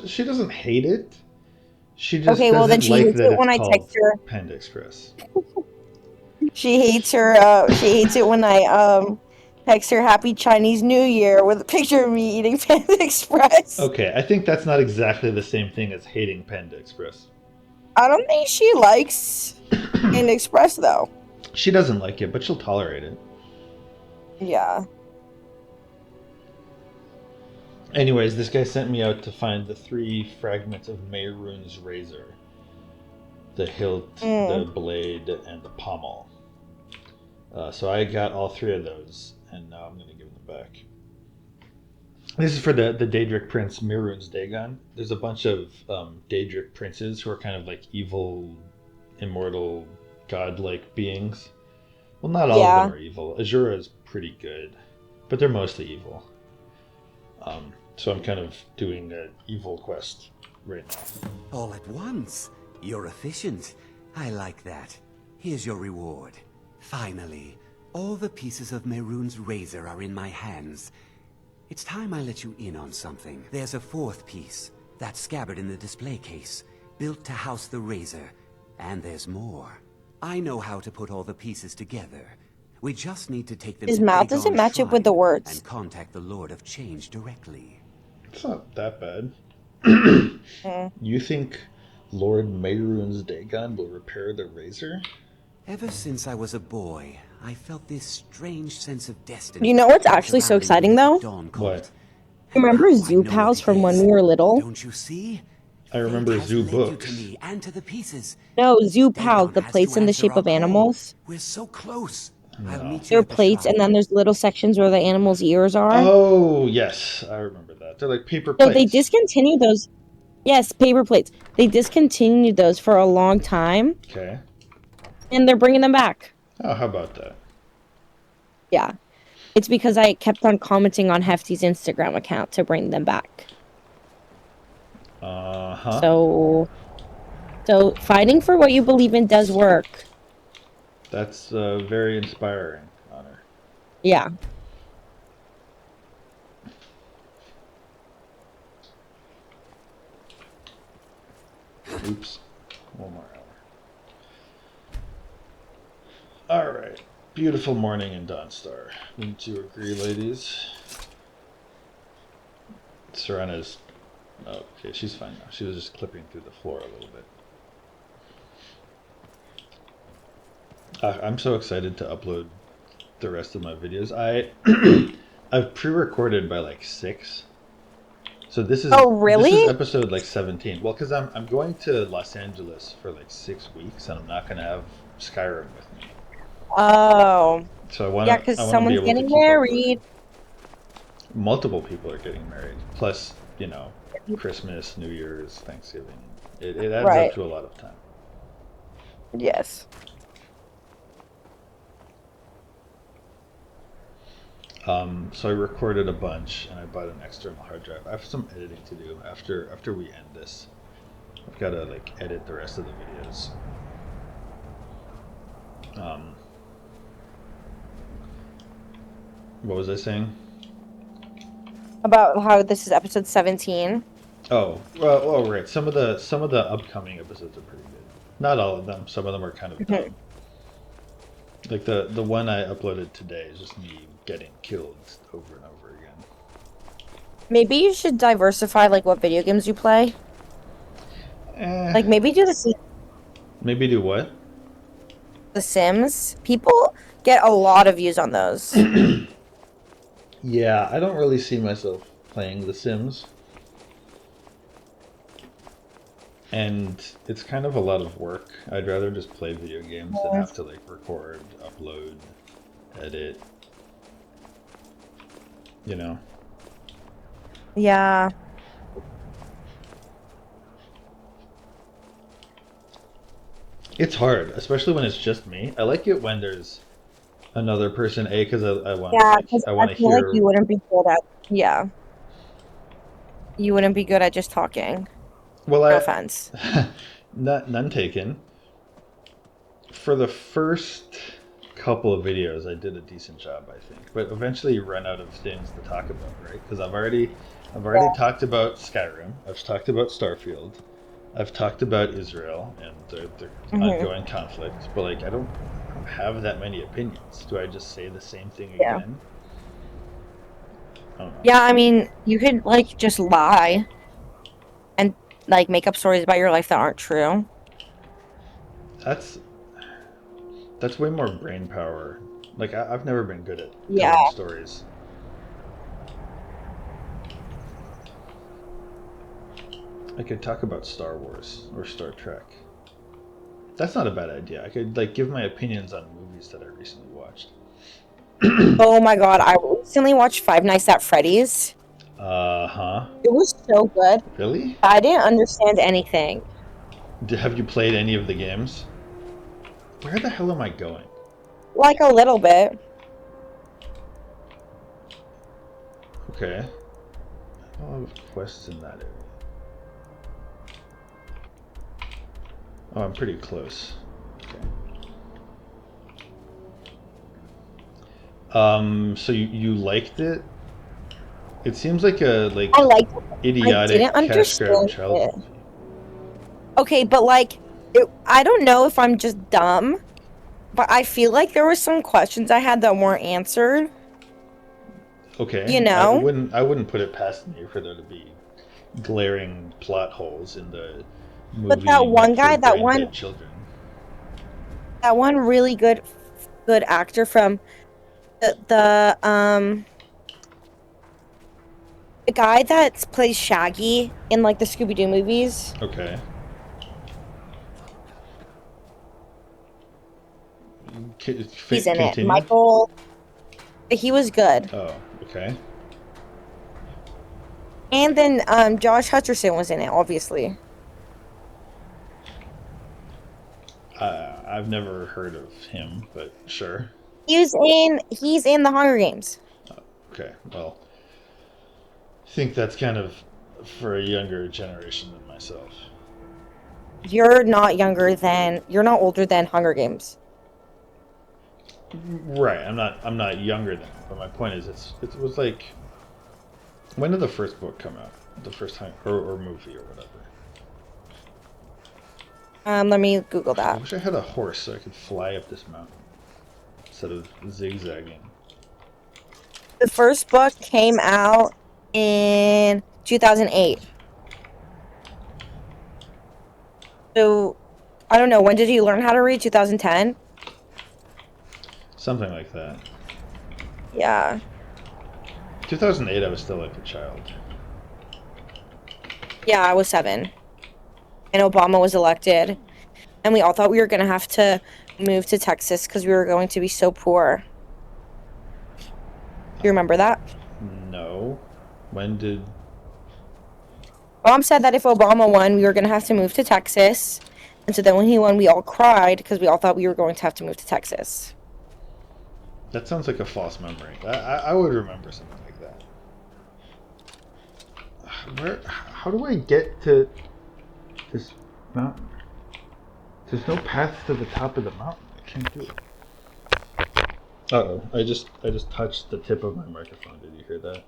She doesn't hate it. She just Okay, well, then doesn't she like hates that it when it's I called text her. Panda Express. She hates it when I text her Happy Chinese New Year with a picture of me eating Panda Express. Okay, I think that's not exactly the same thing as hating Panda Express. I don't think she likes Panda Express though. She doesn't like it, but she'll tolerate it. Yeah. Anyways, this guy sent me out to find the 3 fragments of Mehrunes' razor. The hilt, the blade, and the pommel. So I got all 3 of those, and now I'm going to give them back. This is for the Daedric Prince Mehrunes Dagon. There's a bunch of Daedric princes who are kind of like evil, immortal, godlike beings. Well, not all of them are evil. Azura is pretty good, but they're mostly evil. So I'm kind of doing an evil quest right now. All at once. You're efficient. I like that. Here's your reward. Finally, all the pieces of Mehrunes' razor are in my hands. It's time I let you in on something. There's a 4th piece, that scabbard in the display case, built to house the razor. And there's more. I know how to put all the pieces together. We just need to take them His to mouth doesn't Dagon's match up with the shrine words. and contact the Lord of Change directly. It's not that bad. You think Lord Mehrunes Dagon will repair the razor? Ever since I was a boy, I felt this strange sense of destiny. You know what's actually so exciting, though? What? Remember Zoo Pals from when we were little? Don't you see? I remember Fate has Zoo led you books. to me and to the pieces. No, Zoo Dagon Pals, the has plates to in the answer shape our of call. animals. We're so close. No. I'll meet you They're at the plates, shrine. and then there's little sections where the animal's ears are. Oh, yes. I remember that. They're like paper So plates. they discontinued those. Yes, paper plates. They discontinued those for a long time, Okay. and they're bringing them back. Oh, how about that? Yeah. It's because I kept on commenting on Hefty's Instagram account to bring them back. Uh-huh. So fighting for what you believe in does work. That's very inspiring, Honor. Yeah. Oops. 1 more hour. Alright. Beautiful morning in Dawnstar. Wouldn't you agree, ladies? Serana's... Oh, okay, she's fine now. She was just clipping through the floor a little bit. I'm so excited to upload the rest of my videos. I've pre-recorded by like 6. So this is really? This is episode like 17. Well, because I'm going to Los Angeles for like 6 weeks, and I'm not gonna have Skyrim with me. Oh. So I want Yeah, because be someone's able to getting keep uploading. married. Multiple people are getting married. Plus, you know, Christmas, New Year's, Thanksgiving. It adds Right. up to a lot of time. Yes. So I recorded a bunch, and I bought an external hard drive. I have some editing to do after we end this. I've got to like edit the rest of the videos. What was I saying? About how this is episode 17. Oh, well, right. Some of the upcoming episodes are pretty good. Not all of them. Some of them are kind of dumb. Like the one I uploaded today is just me getting killed over and over again. Maybe you should diversify like what video games you play. Like maybe do Maybe do what? The Sims. People get a lot of views on those. Yeah, I don't really see myself playing The Sims. And it's kind of a lot of work. I'd rather just play video games than have to like record, upload, edit. You know? Yeah. It's hard, especially when it's just me. I like it when there's another person, because I want Yeah, because I want to feel hear. like you wouldn't be good at. Yeah. You wouldn't be good at just talking. Well, No offense. None taken. For the first couple of videos, I did a decent job, I think. But eventually, you run out of things to talk about, right? Because I've already talked about Skyrim. I've talked about Starfield. I've talked about Israel and their ongoing conflict. But like, I don't have that many opinions. Do I just say the same thing again? I don't know. Yeah, I mean, you could like just lie and like make up stories about your life that aren't true. That's way more brain power. Like I've never been good at Yeah. telling stories. I could talk about Star Wars or Star Trek. That's not a bad idea. I could like give my opinions on movies that I recently watched. Oh my god, I recently watched Five Nights at Freddy's. Huh. It was so good. Really? I didn't understand anything. Have you played any of the games? Where the hell am I going? Like a little bit. Okay. I don't have quests in that area. Oh, I'm pretty close. Okay. So you liked it? It seems like a I liked it. idiotic I didn't cash grab understand child it. movie. Okay, but like, I don't know if I'm just dumb, but I feel like there were some questions I had that weren't answered. Okay. You know? I wouldn't put it past me for there to be glaring plot holes in the movie. But that one meant for guy, brain-dead children. that one really good actor from the guy that plays Shaggy in like the Scooby-Doo movies. Okay. He's in it. Continue? Michael. He was good. Oh, okay. And then Josh Hutcherson was in it, obviously. I've never heard of him, but sure. He's in the Hunger Games. Okay, well, I think that's kind of for a younger generation than myself. You're not older than Hunger Games. Right, I'm not younger than him, but my point is it was like, when did the first book come out? The first time, or movie or whatever. Let me Google I that. wish I had a horse so I could fly up this mountain instead of zigzagging. The first book came out in 2008. So, I don't know, when did you learn how to read? 2010? Something like that. Yeah. 2008, I was still like a child. Yeah, I was 7. And Obama was elected. And we all thought we were going to have to move to Texas because we were going to be so poor. You remember that? No. When did... Mom said that if Obama won, we were going to have to move to Texas. And so then when he won, we all cried because we all thought we were going to have to move to Texas. That sounds like a false memory. I would remember something like that. How do I get to this mountain? There's no path to the top of the mountain. I can't do it. Uh-oh, I just touched the tip of my microphone. Did you hear that?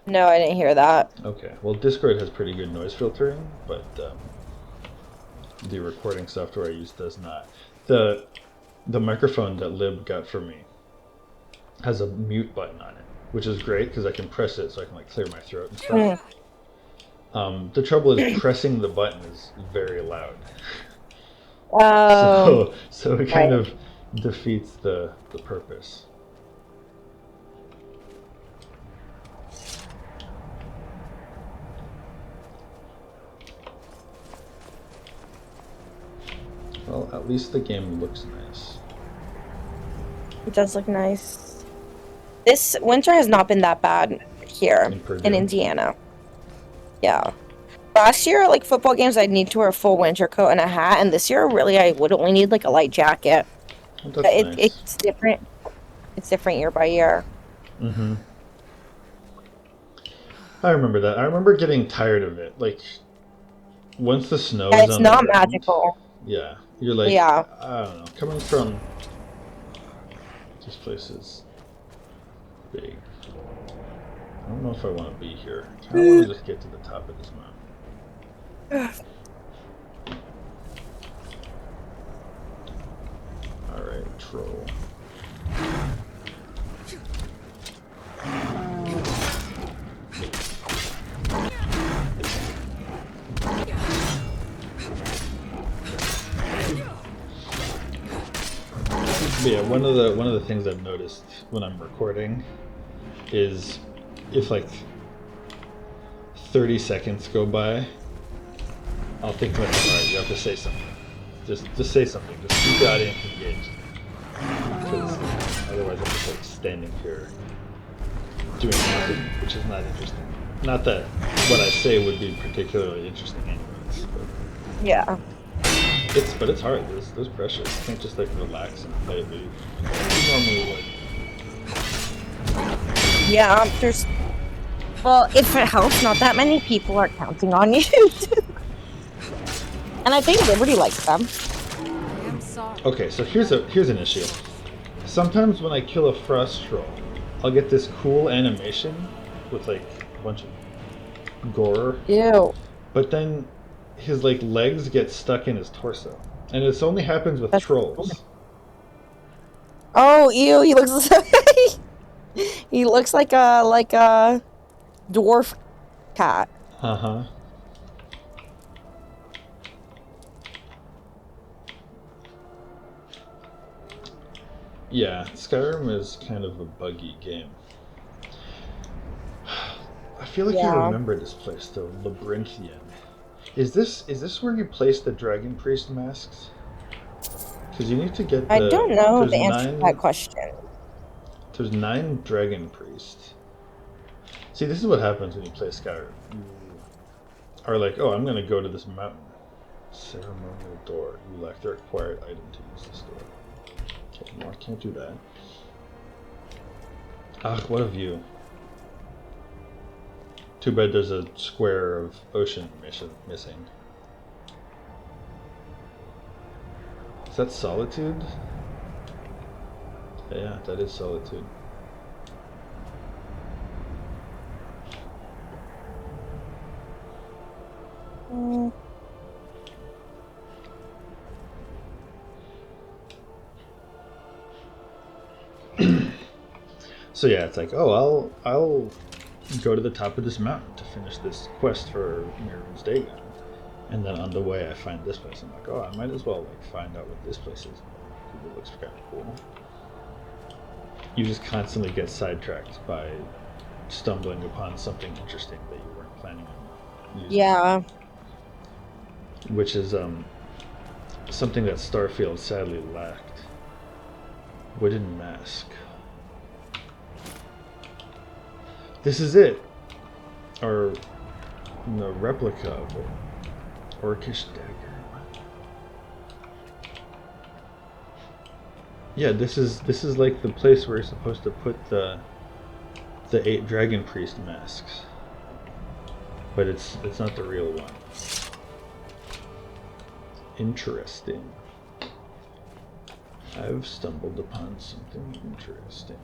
No, I didn't hear that. Okay, well, Discord has pretty good noise filtering, but the recording software I use does not. The microphone that Lib got for me has a mute button on it, which is great because I can press it so I can like clear my throat and stuff. The trouble is pressing the button is very loud. So it kind of defeats the purpose. Well, at least the game looks nice. It does look nice. This winter has not been that bad here in Indiana. Yeah. Last year, like football games, I'd need to wear a full winter coat and a hat, and this year, really, I would only need like a light jacket. Well, that's nice. It's different. It's different year by year. Mm-hmm. I remember that. I remember getting tired of it. Like, once the snow is It's on not the ground, magical. yeah, you're like, Yeah. I don't know. Coming from this place is big. I don't know if I want to be here. I kind of want to just get to the top of this mountain. Alright, troll. But yeah, one of the things I've noticed when I'm recording is if like 30 seconds go by I'll think about it. Alright, you have to say something. Just say something. Just keep the audience engaged. Because otherwise I'm just like standing here doing nothing, which is not interesting. Not that what I say would be particularly interesting anyways. But Yeah. it's hard. There's pressure. You can't just like relax and play a video. You normally would. Yeah, there's... Well, if it helps, not that many people are counting on you. And I think Liberty likes them. I am sorry. Okay, so here's an issue. Sometimes when I kill a frost troll, I'll get this cool animation with like a bunch of gore, Ew. but then his like legs get stuck in his torso, and this only happens with trolls. Oh, ew, he looks he looks like a dwarf cat. Uh-huh. Yeah, Skyrim is kind of a buggy game. I feel like I remember this place though, Labyrinthian. Is this where you place the Dragon Priest masks? Because you need to get the... I don't know the answer to 9 that question. There's 9 Dragon Priests. See, this is what happens when you play Skyrim. You are like, oh, I'm going to go to this mountain. Ceremonial door. You lack the required item to use this door. Okay, no, I can't do that. Ah, what a view. Too bad there's a square of ocean missing. Is that Solitude? Yeah, that is Solitude. So yeah, it's like, oh, I'll go to the top of this mountain to finish this quest for Miriam's Dagon. And then on the way I find this place. I'm like, oh, I might as well like find out what this place is. Because it looks kind of cool. You just constantly get sidetracked by stumbling upon something interesting that you weren't planning on using. Yeah. Which is something that Starfield sadly lacked. Wooden mask. This is it! Or no, replica of it. Orcish dagger. Yeah, this is like the place where you're supposed to put the 8 Dragon Priest masks. But it's not the real one. Interesting. I've stumbled upon something interesting.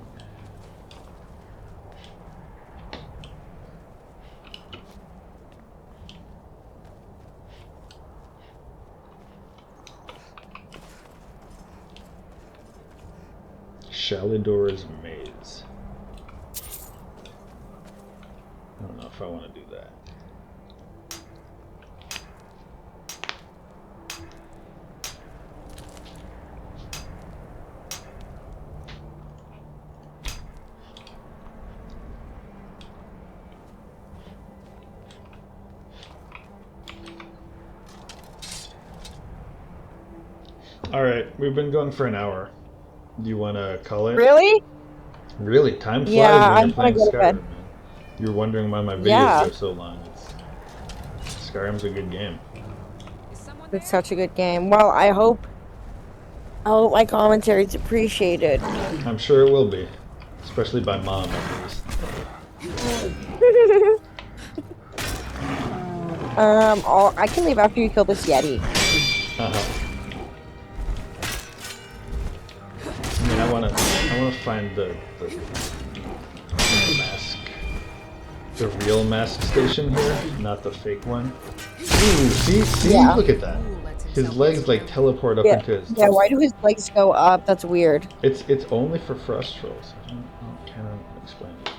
Shalidor's Maze. I don't know if I want to do that. Alright, we've been going for an hour. Do you want to call it? Really? Really? Time flies Yeah, when I'm you're playing gonna go to Skyrim, bed. man. You're wondering why my videos Yeah. go so long. Skyrim's a good game. It's such a good game. Well, I hope my commentary's appreciated. I'm sure it will be. Especially by Mom, at least. I can leave after you kill this Yeti. Uh-huh. I mean, I wanna find the mask, the real mask station here, not the fake one. Ooh, see, Yeah. look at that. His legs like teleport up into his. Yeah, why do his legs go up? That's weird. It's only for frost trolls. I cannot explain it.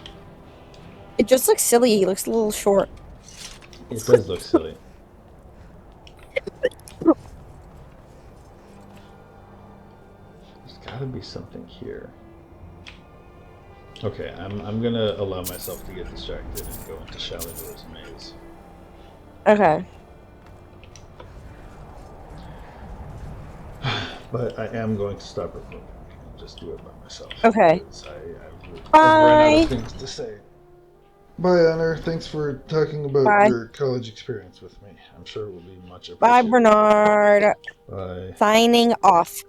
It just looks silly. He looks a little short. It does look silly. There's gotta be something here. Okay, I'm gonna allow myself to get distracted and go into Shalidor's Maze. Okay. But I am going to stop recording and just do it by myself. Okay. Because I've run out Bye. of things to say. Bye, Honor. Thanks for talking about Bye. your college experience with me. I'm sure it will be much Bye, appreciated. Bernard. Bye. Signing off.